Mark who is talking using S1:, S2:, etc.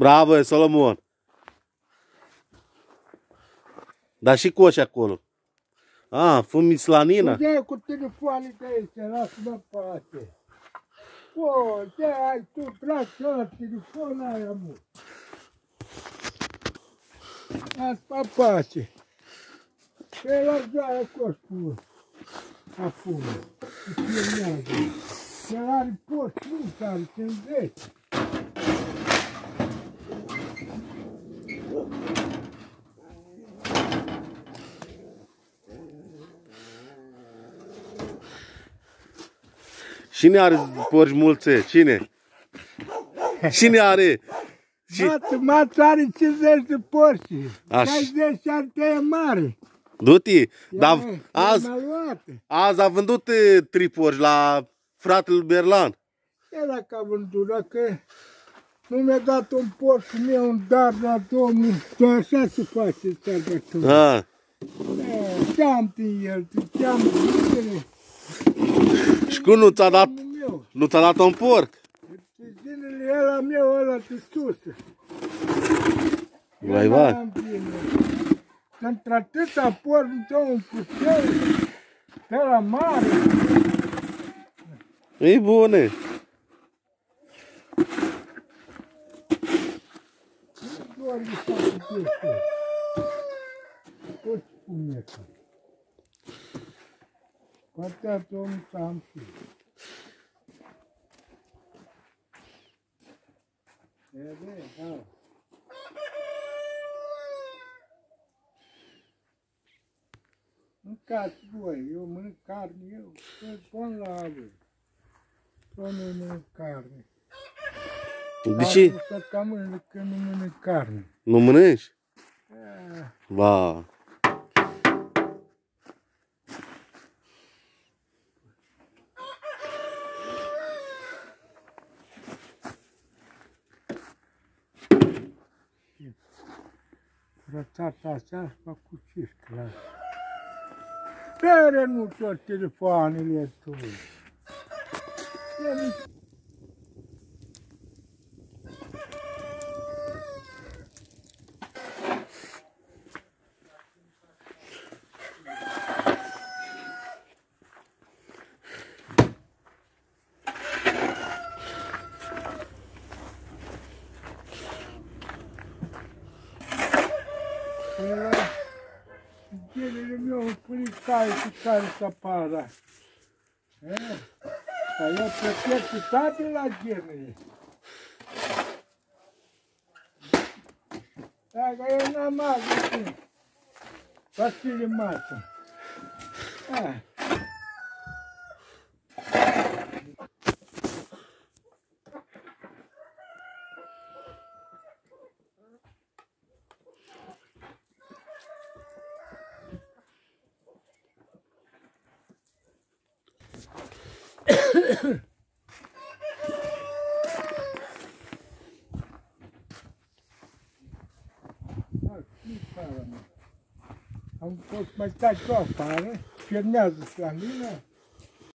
S1: Bravo, Solomon! Dar și coși acolo. Fumi slanină?
S2: Uite cu telefoanele de aici, lasă-mă pace. O, ce ai tu, tragi la telefon aia, mă. Lasă-mă pace. E la joaia coșul acum, se filmează. El are post mult, are 50.
S1: Cine are porci mulțe? Cine? Cine are?
S2: Matu are 50 de porci. 60 are tăia mare.
S1: Du-te! Dar azi a vândut 3 porci la fratele lui Berlan.
S2: E dacă a vândut, dacă nu mi-a dat un porc meu un dar la Domnul, așa se face țară. Ce-am din el, ce-am din el.
S1: Și cum nu ți-a dat? Nu ți-a dat un porc?
S2: Zilele ăla meu, ăla de sus.
S1: Vai.
S2: Într-atâta porc, dă un puțel, de la mare.
S1: E bune.
S2: Doar de față de asta. Poți spune că. Poate Domnul să am și. Da. Mâncați voi, eu mănânc carne, eu pun la voi. Eu nu mănânc carne.
S1: De ce?
S2: O săptămână că nu mănânc carne.
S1: Nu mănânci? Ba.
S2: Rățata așa, fac cu ciscă. Pere nu tot telefoanele tu. Gelele meu îmi pune caie cu care să apară. Dar eu plătesc toate la gelele. Dacă eu n-am avut, Vasile Mată. Am fost mai stai cu afară, filmează slanina.